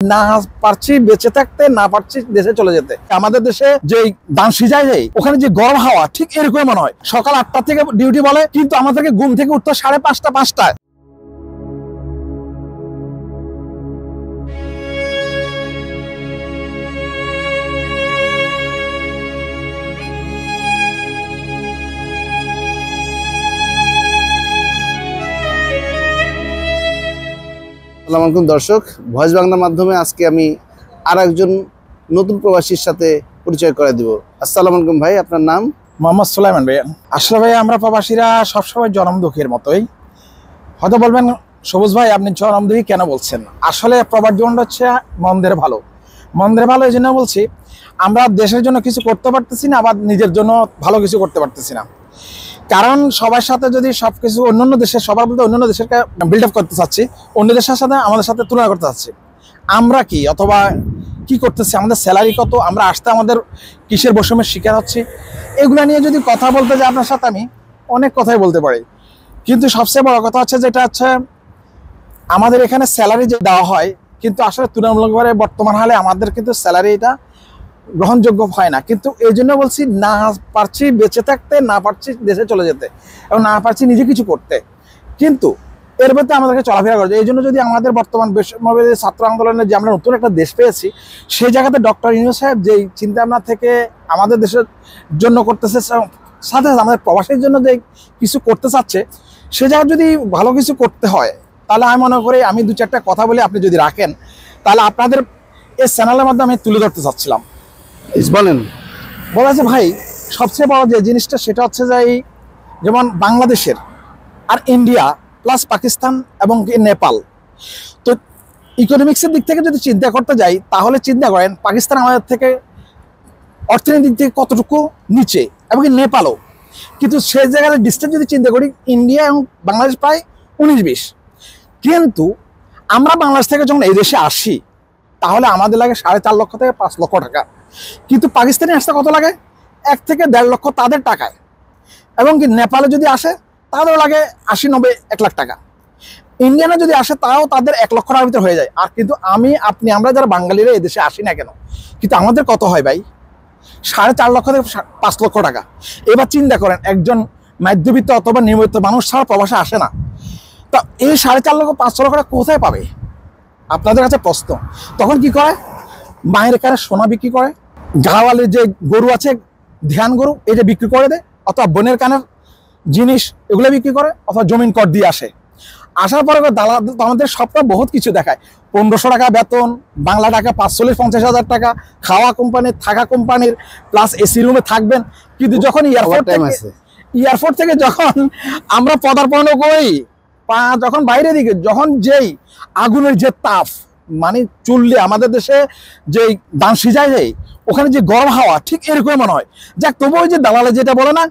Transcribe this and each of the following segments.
না পারছি বেঁচে থাকতে, না পারছি দেশে চলে যেতে। আমাদের দেশে যে ধান সিজায় যায়, ওখানে যে গরম হাওয়া, ঠিক এরকম মনে হয়। সকাল 8টা থেকে ডিউটি বলে, কিন্তু আমাদেরকে ঘুম থেকে উঠতে 5:30 5টায়। আসসালামু আলাইকুম দর্শক, ভয়েস বাংলার মাধ্যমে আজকে আমি আরেকজন নতুন প্রবাসীর সাথে পরিচয় করে দিব। আসসালামু আলাইকুম ভাই, আপনার নাম? মোহাম্মদ সুলাইমান ভাই। আসলে ভাই আমরা প্রবাসীরা সবসময় জনম দুঃখের মতোই। হয়তো বলবেন সবুজ ভাই আপনি জনম দুঃখী কেন বলছেন? আসলে প্রবাস জীবনটা হচ্ছে মন্দের ভালো। মন্দের ভালো এই জন্য বলছি, আমরা দেশের জন্য কিছু করতে পারতেছি না, আবার নিজের জন্য ভালো কিছু করতে পারতেছি না। কারণ সবার সাথে যদি সবকিছু অন্যান্য দেশের, সবার বলতে অন্যান্য দেশের বিল্ড আপ করতে চাচ্ছি, অন্য দেশের সাথে আমাদের সাথে তুলনা করতে চাচ্ছি, আমরা কি অথবা কি করতেছি, আমাদের স্যালারি কত, আমরা আসতে আমাদের কিসের বৈষম্যের শিকার হচ্ছে, এগুলো নিয়ে যদি কথা বলতে যাই আপনার সাথে আমি অনেক কথাই বলতে পারি। কিন্তু সবচেয়ে বড় কথা হচ্ছে যেটা হচ্ছে আমাদের এখানে স্যালারি যে দেওয়া হয়, কিন্তু আসলে তুলনামূলকভাবে বর্তমান হালে আমাদের কিন্তু স্যালারি এটা গ্রহণযোগ্য হয় না। কিন্তু এই জন্য বলছি, না পারছি বেঁচে থাকতে, না পারছি দেশে চলে যেতে, এবং না পারছি নিজে কিছু করতে, কিন্তু এর মধ্যে আমাদেরকে চলাফেরা করছে। এই জন্য যদি আমাদের বর্তমান বেসামরিক ছাত্র আন্দোলনে যে আমরা নতুন একটা দেশ পেয়েছি, সেই জায়গাতে ডক্টর ইউনূস সাহেব যেই চিন্তাভাবনা থেকে আমাদের দেশের জন্য করতেছে, সাথে আমাদের প্রবাসীর জন্য যে কিছু করতে চাচ্ছে, সে জায়গায় যদি ভালো কিছু করতে হয়, তাহলে আমি মনে করি আমি 2-4টা কথা বলে আপনি যদি রাখেন, তাহলে আপনাদের এই চ্যানেলের মধ্যে আমি তুলে ধরতে চাচ্ছিলাম। বলেন। বলা আছে ভাই, সবচেয়ে বড় যে জিনিসটা সেটা হচ্ছে যে যেমন বাংলাদেশের আর ইন্ডিয়া প্লাস পাকিস্তান এবং নেপাল, তো ইকোনমিক্সের দিক থেকে যদি চিন্তা করতে যাই, তাহলে চিন্তা করেন পাকিস্তান আমাদের থেকে অর্থনৈতিক দিক থেকে কতটুকু নিচে, এবং নেপালও। কিন্তু সেই জায়গায় ডিস্টেন্স যদি চিন্তা করি, ইন্ডিয়া এবং বাংলাদেশ প্রায় 19-20। কিন্তু আমরা বাংলাদেশ থেকে যখন এই দেশে আসি, তাহলে আমাদের লাগে 4.5 লক্ষ থেকে 5 লক্ষ টাকা। কিন্তু পাকিস্তানে আসতে কত লাগে? 1 থেকে 1.5 লক্ষ তাদের টাকায়। এবং কি নেপালে যদি আসে তাদেরও লাগে 80-90 1 লাখ টাকা। ইন্ডিয়ানে যদি আসে তাও তাদের 1 লক্ষ টাকার ভিতরে হয়ে যায়। আর কিন্তু আমরা যারা বাঙালিরা এই দেশে আসি না কেন, কিন্তু আমাদের কত হয় ভাই? 4.5 লক্ষ থেকে 5 লক্ষ টাকা। এবার চিন্তা করেন, একজন মধ্যবিত্ত অথবা নিয়মিত মানুষ ছাড়া প্রবাসে আসে না, তা এই 4.5 লক্ষ 5 লক্ষ টাকা কোথায় পাবে? আপনাদের কাছে প্রশ্ন। তখন কি করে? মায়ের কাছে সোনা বিক্রি করে, গাওয়ালের যে গরু আছে ধ্যান গরু, এটা বিক্রি করে দেয়, অথবা বোনের কানের জিনিস এগুলো বিক্রি করে, অথবা জমিন কর দিয়ে আসে। আসার পরে দালাল আমাদের সবটা বহুত কিছু দেখায়। 1500 টাকা বেতন, বাংলা টাকা 45-50 হাজার টাকা, খাওয়া কোম্পানির, থাকা কোম্পানির, প্লাস এসি রুমে থাকবেন। কিন্তু যখন এয়ারপোর্ট থেকে যখন আমরা পদার্পণ করি, যখন বাইরে দিকে যখন যেই আগুনের যে তাপ, মানে চুল্লি, আমাদের দেশে যে ধান সিজায় যায়, ওখানে যে গরম হাওয়া, ঠিক এরকম মনে হয়। যাক, তবু ওই যে দালালে যেটা বলে না,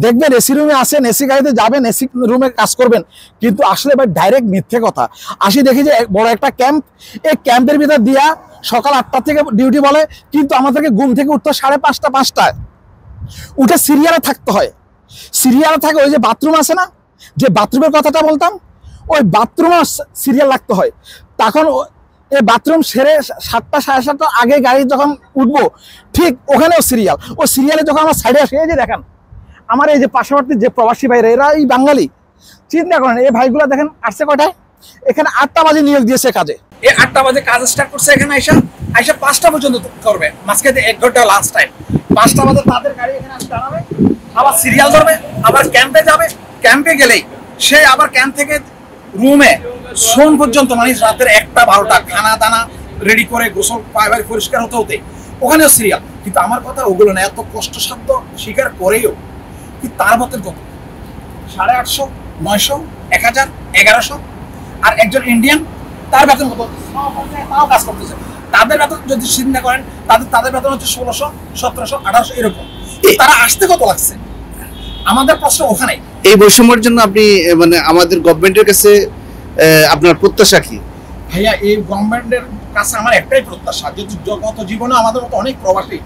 দেখবেন এসি রুমে আসেন, এসি গাড়িতে যাবেন, এসি রুমে কাজ করবেন, কিন্তু আসলে ভাই ডাইরেক্ট মিথ্যে কথা। আসি দেখি যে বড় একটা ক্যাম্প, এই ক্যাম্পের ভিতর দিয়া সকাল 8টা থেকে ডিউটি বলে, কিন্তু আমাদেরকে ঘুম থেকে উঠতে 5:30 5টায় উঠে সিরিয়ালে থাকতে হয়। সিরিয়ালে থাকে ওই যে বাথরুম আছে না, যে বাথরুমের কথাটা বলতাম, ওই বাথরুমে সিরিয়াল লাগতে হয়। তখন এই বাথরুম সেরে 7টা 7:30 আগে গাড়ি যখন উঠবো, ঠিক ওখানেও সিরিয়াল। ওই সিরিয়ালে যখন আমার সাইডে আসে, এই যে দেখেন আমার এই যে পার্শ্ববর্তী যে প্রবাসী ভাইরা, এরা এই বাঙালি, চিন্তা করেন এই ভাইগুলো দেখেন আসছে কটায়? এখানে 8টা বাজে নিয়োগ দিয়েছে কাজে। এই 8টা বাজে কাজ স্টার্ট করছে, এখানে আইসা 5টা পর্যন্ত করবে, মাঝখানে 1 ঘন্টা লাস্ট টাইম। 5টা বাজে তাদের গাড়ি এখানে আসতে দাঁড়াবে, আবার সিরিয়াল ধরবে, আবার ক্যাম্পে যাবে। ক্যাম্পে গেলেই সে আবার ক্যাম্প থেকে রুমে সোম পর্যন্ত, মানে রাতের 1টা 12টা খানা দানা রেডি করে গোসল পায়বাড়ি পরিষ্কার হতে হতে ওখানেও সিরিয়াল। কিন্তু আমার কথা ওগুলো না, এত কষ্টসাধ্য স্বীকার করেও কিন্তু তার বেতন কত? 850, 900, 1000, 1100। আর একজন ইন্ডিয়ান, তার বেতন কত? তাও কাজ করতেছে। তাদের বেতন যদি চিন্তা করেন, তাদের বেতন হচ্ছে 1600, 1700, 1800 এরকম। তারা আসতে কত লাগছে? আমাদের প্রশ্ন ওখানে। এই বৈষম্যের জন্য আপনি মানে আমাদের গভর্নমেন্টের কাছে আপনার প্রত্যাশা কি? ভাইয়া, এই গভর্নমেন্টের কাছে আমার একটাই প্রত্যাশা, যে গত জীবনে আমাদের মতো অনেক প্রবাসী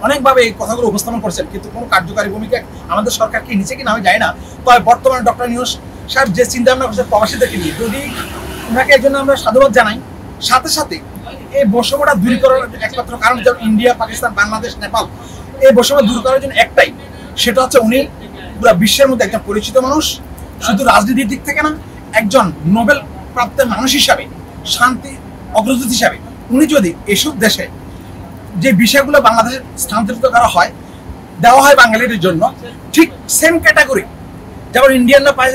অনেকভাবে এই কথাগুলো উপস্থাপন করছেন, কিন্তু কোনো কার্যকারী ভূমিকা আমাদের সরকার কি নিচে কিনা আমি জানি না। তবে বর্তমানে ডক্টর ইউনূস সাহেব যে চিন্তা ভাবনা করছে প্রবাসীদেরকে নিয়ে, যদি ওনাকে এই জন্য আমরা সাধুবাদ জানাই। সাথে সাথে এই বৈষম্যটা দূর করার একমাত্র কারণ, যেমন ইন্ডিয়া, পাকিস্তান, বাংলাদেশ, নেপাল, এই বৈষম্য দূর করার জন্য একটাই, সেটা হচ্ছে উনি পুরো বিশ্বের মধ্যে একজন পরিচিত মানুষ, শুধু রাজনীতির দিক থেকে না, একজন নোবেল প্রাপ্ত মানুষ হিসাবে, শান্তি অগ্রদূত হিসাবে উনি যদি এসব দেশে যে বিষয়গুলো বাংলাদেশে স্থানান্তরিত করা হয়, দেওয়া হয় বাঙালিদের জন্য, ঠিক সেম ক্যাটাগরি যেমন ইন্ডিয়ানরা পায়,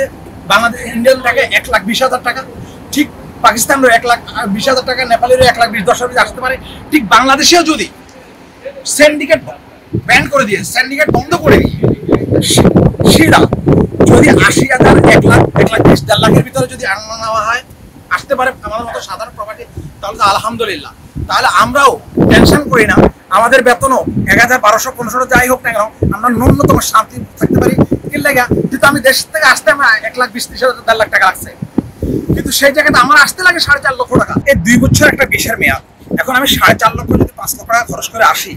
বাংলাদেশ ইন্ডিয়ান টাকা 1,20,000 টাকা, ঠিক পাকিস্তানেরও 1,20,000 টাকা, নেপালেরও 1,10,000 আসতে পারে, ঠিক বাংলাদেশেও যদি সিন্ডিকেট ব্যান করে দিয়ে, সিন্ডিকেট বন্ধ করে দিয়ে, সেটা যদি 80,000, 1,00,000, 1,20,000, 1.5 লাখের ভিতরে যদি আনা নেওয়া হয়, আসতে পারে আমাদের মতো সাধারণ প্রপার্টি, তাহলে তো আলহামদুলিল্লাহ। তাহলে আমরাও টেনশন করি না, আমাদের বেতনও 1,000, 1,200, 1,500 যাই হোক না কেন, আমরা ন্যূনতম শান্তি থাকতে পারি। কি লাগে, কিন্তু আমি দেশ থেকে আসতে আমার 1,20,000, 1,30,000 টাকা লাগছে, কিন্তু সেই জায়গাতে আমার আসতে লাগে 4.5 লক্ষ টাকা। এই 2 বছর একটা বিশের মেয়াদ, এখন আমি 4.5 লক্ষ যদি 5 লক্ষ টাকা খরচ করে আসি,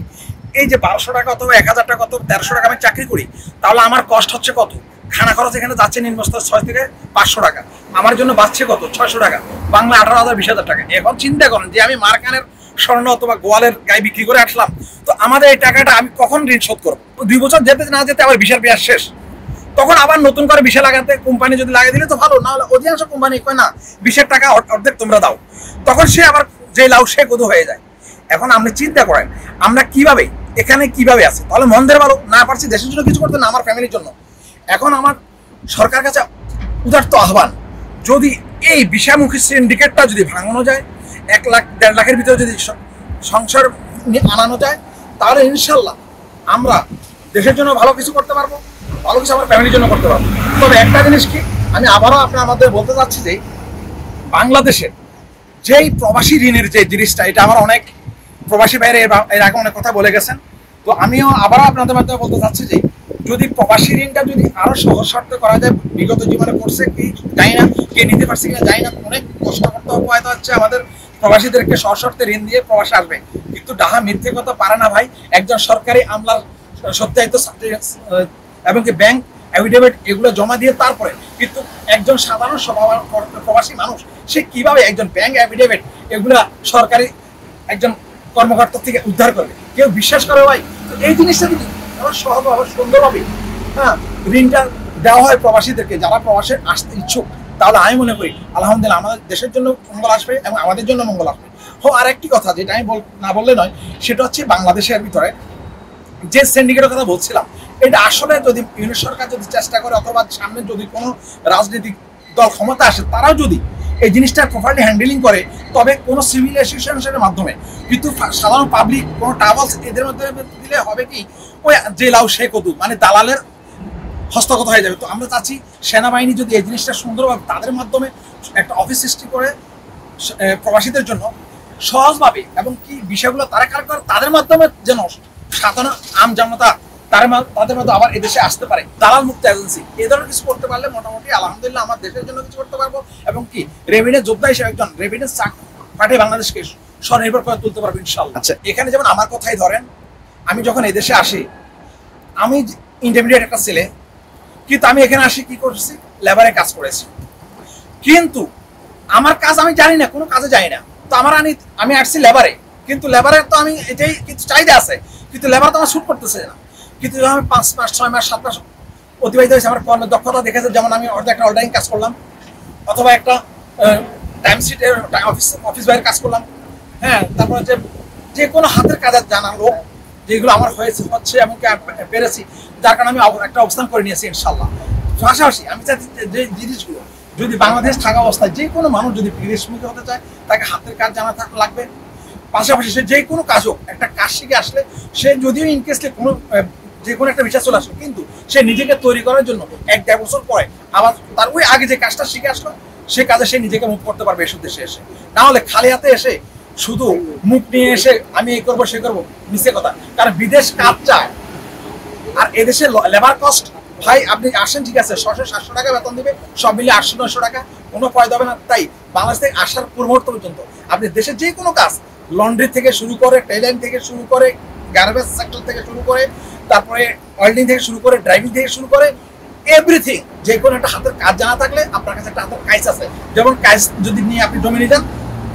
এই যে 1,200 টাকা অথবা 1,000 টাকা অথবা 1,300 টাকা আমি চাকরি করি, তাহলে আমার কষ্ট হচ্ছে কত? খানা খরচ এখানে যাচ্ছে নিম্নস্তর 6 থেকে 500 টাকা, আমার জন্য বাঁচছে কত? 600 টাকা, বাংলা 18,000, 20,000 টাকা। এখন চিন্তা করেন যে আমি মার্কানের স্বর্ণ অথবা গোয়ালের গায়ে বিক্রি করে আসলাম, তো আমাদের এই টাকাটা আমি কখন ঋণ শোধ করবো? 2 বছর যেতে না যেতে আবার বিশাল পেঁয়াজ শেষ, তখন আবার নতুন করে বিষয় লাগাতে কোম্পানি যদি লাগিয়ে দিলে তো ভালো, না হলে অধিকাংশ কোম্পানি কয় না, 20 টাকা অর্ধেক তোমরা দাও, তখন সে আবার যে লাউ সে কদু হয়ে যায়। এখন আপনি চিন্তা করেন আমরা কিভাবে এখানে কিভাবে আছি, তাহলে মন্দের ভালো না পারছি দেশের জন্য কিছু করতে, না আমার ফ্যামিলির জন্য। এখন আমার সরকার কাছে উদার্ত আহ্বান, যদি এই বিষয়মুখী সিন্ডিকেটটা যদি ভাঙানো যায়, 1 লাখ 1.5 লাখের ভিতরে যদি সংসার আনানো যায়, তাহলে ইনশাল্লাহ আমরা দেশের জন্য ভালো কিছু করতে পারবো, ভালো কিছু আমার ফ্যামিলির জন্য করতে পারবো। তবে একটা জিনিস কি, আমি আবারও আমাদের বলতে চাচ্ছি যে বাংলাদেশের যেই প্রবাসী ঋণের যে জিনিসটা, এটা আমার অনেক প্রবাসী বাইরে এর আগে অনেক কথা বলে গেছেন, তো আমিও আবারও আপনাদের মাধ্যমে বলতে চাচ্ছি যে যদি প্রবাসী ঋণটা যদি আরো সহজ শর্তে করা যায়, বিগত জীবনে করছে কি জানি না, কে নিতে পারছে কিনা জানি না, অনেক কষ্ট করতে হয়তো হচ্ছে আমাদের প্রবাসীদেরকে সহজ শর্তে ঋণ দিয়ে প্রবাসে আসবে, কিন্তু ডাহা মিথ্যে কথা পারে না ভাই। একজন সরকারি আমলার সত্যায়িত এবং কি ব্যাংক অ্যাফিডেভিট এগুলো জমা দিয়ে তারপরে, কিন্তু একজন সাধারণ প্রবাসী মানুষ সে কিভাবে একজন ব্যাংক অ্যাফিডেভিট এগুলা সরকারি একজন কর্মকর্তা থেকে উদ্ধার করবে? কেউ বিশ্বাস করে ভাই? এই জিনিসটা যদি সহজভাবে সুন্দরভাবে ঋণটা দেওয়া হয় প্রবাসীদেরকে, যারা প্রবাসে আসতে ইচ্ছুক, তাহলে আমি মনে করি আলহামদুলিল্লাহ আমাদের দেশের জন্য মঙ্গল আসবে এবং আমাদের জন্য মঙ্গল আসবে। আর একটি কথা যেটা আমি না বললে নয়, সেটা হচ্ছে বাংলাদেশের ভিতরে যে সিন্ডিকেটের কথা বলছিলাম, এটা আসলে যদি ইউনিট সরকার যদি চেষ্টা করে, অথবা সামনে যদি কোনো রাজনৈতিক দল ক্ষমতা আসে, তারাও যদি এই জিনিসটা প্রপারলি হ্যান্ডেলিং করে, তবে কোনো সিভিল অ্যাসোসিয়েশনের মাধ্যমে, কিন্তু সাধারণ পাবলিক কোনো ট্রাভেলস এদের মধ্যে দিলে হবে কি, ওই যে লাউ সে কদু, মানে দালালের হস্তগত হয়ে যাবে। তো আমরা চাচ্ছি সেনাবাহিনী যদি এই জিনিসটা সুন্দরভাবে তাদের মাধ্যমে একটা অফিস সৃষ্টি করে প্রবাসীদের জন্য সহজভাবে, এবং কি বিষয়গুলো তারা কার করে তাদের মাধ্যমে যেন সাধারণ আম জনতা তাদের মধ্যে আবার এদেশে আসতে পারে, দালাল মুক্ত এজেন্সি, এ ধরনের কিছু করতে পারলে মোটামুটি আলহামদুলিল্লাহ আমার দেশের জন্য কিছু করতে পারবো, এবং কি রেভিনিউ যোদ্ধা হিসেবে একজন রেভিনিউ পাঠিয়ে বাংলাদেশকে স্বনির্ভর করে তুলতে পারবো ইনশাল্লাহ। আচ্ছা, এখানে যেমন আমার কথাই ধরেন, আমি যখন এদেশে আসি, আমি ইন্টারমিডিয়েট একটা ছেলে, কিন্তু আমি এখানে আসি কি করছি, লেবারে কাজ করেছি, কিন্তু আমার কাজ আমি জানি না, কোনো কাজে যাই না, তো আমি আসছি লেবারে, কিন্তু লেবারের তো আমি এটাই কিছু চাহিদা আছে, কিন্তু লেবার তো আমার শুট করতেছে না। কিন্তু আমি 5 মাস 6 মাস 7 মাস অতিবাহিত হয়েছে, আমার কর্মের দক্ষতা দেখেছে, যেমন আমি একটা অর্ডারিং কাজ করলাম, অথবা একটা টাইম শিটের অফিস বাইরের কাজ করলাম, হ্যাঁ, তারপরে যে কোনো হাতের কাজ জানা লোক যেগুলো আমার হচ্ছে এবং পেরেছি, যার কারণে আমি একটা অবস্থান করে নিয়েছি ইনশাল্লাহ। পাশাপাশি আমি চাচ্ছি যে জিনিসগুলো যদি বাংলাদেশ থাকা অবস্থায় যে কোনো মানুষ যদি বিদেশমুখী হতে চায়, তাকে হাতের কাজ জানা লাগবে, পাশাপাশি সে যে কোনো কাজ হোক, একটা কাজ শিখে আসলে সে যদিও ইনকেসলি কোনো যে কোনো একটা বিষয় চলে আসলো, কিন্তু সে নিজেকে তৈরি করার জন্য 1-1.5 বছর পরে আবার তার ওই আগে যে কাজটা শিখে আসলো, সে কাজে সে নিজেকে মুভ করতে পারবে এসব দেশে এসে। না হলে খালি হাতে এসে শুধু মুখ নিয়ে এসে আমি এই করবো সে করবো, মিশে কথা, কারণ বিদেশ কাজ চায়, আর এদেশে লেবার কস্ট ভাই, আপনি আসেন ঠিক আছে, 600-700 টাকা বেতন দিবে, সব মিলে 800-900 টাকা, কোনো পয়দা হবে না। তাই বাংলাদেশ থেকে আসার পূর্ব মুহূর্ত পর্যন্ত আপনি দেশের যে কোনো কাজ, লন্ড্রি থেকে শুরু করে, টেইলারিং থেকে শুরু করে, গার্মেন্টস সেক্টর থেকে শুরু করে, তারপরে ওয়েল্ডিং থেকে শুরু করে, ড্রাইভিং থেকে শুরু করে, এভরিথিং, যে কোনো একটা হাতের কাজ জানা থাকলে আপনার কাছে একটা হাতের কাজ আছে। যেমন কাজ যদি নিয়ে আপনি জমি নিয়ে যান,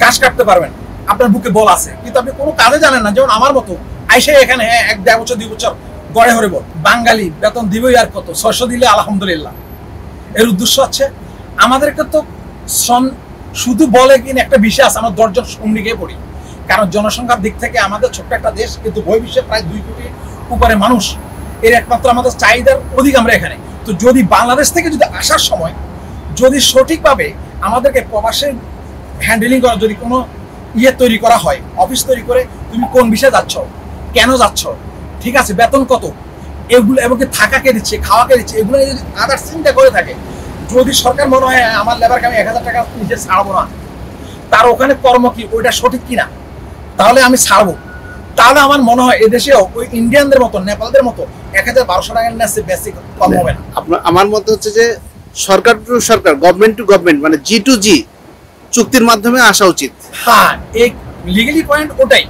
ঘাস কাটতে পারবেন, আপনার বুকে বল আছে, কিন্তু আপনি কোনো কাজে জানেন না। যেমন আমার মতো আইসে এখানে 1-1.5 বছর 2 বছর গড়ে হরে বল, বাঙালি বেতন দিবই আর কত, 600 দিলে আলহামদুলিল্লাহ। এর উদ্দেশ্য হচ্ছে আমাদেরকে তো শ্রম শুধু বলে কিনা একটা বিষয় আছে, আমরা 10 জন শ্রমিকে পড়ি। কারণ জনসংখ্যার দিক থেকে আমাদের ছোট্ট একটা দেশ, কিন্তু বহির্বিশ্বে প্রায় 2 কোটির উপরে মানুষ। এর একমাত্র আমাদের চাহিদার অধিক আমরা এখানে। তো যদি বাংলাদেশ থেকে যদি আসার সময় যদি সঠিকভাবে আমাদেরকে প্রবাসে হ্যান্ডেলিং করা, যদি কোনো তৈরি করা হয়, অফিস তৈরি করে তুমি কোন বিষয়ে যাচ্ছ, কেন যাচ্ছ, ঠিক আছে, বেতন কত, এগুলো এবং থাকা কে দিচ্ছে, খাওয়া কে দিচ্ছে, এগুলো যদি আদার চিন্তা করে থাকে, যদি সরকার মনে হয় আমার লেবারকে আমি 1000 টাকা নিচে ছাড়বো না, তার ওখানে কর্ম কি ওইটা সঠিক কিনা, তাহলে আমি ছাড়বো। তাহলে আমার মনে হয় এদেশেও ওই ইন্ডিয়ানদের মতো, নেপালদের মতো 1000-1200 টাকার নেচে বেসিক কম হবে না। আমার মতে হচ্ছে যে সরকার টু সরকার, গভর্নমেন্ট টু গভর্নমেন্ট, মানে G to G চুক্তির মাধ্যমে আসা উচিত। হ্যাঁ, এই লিগালি পয়েন্ট ওটাই।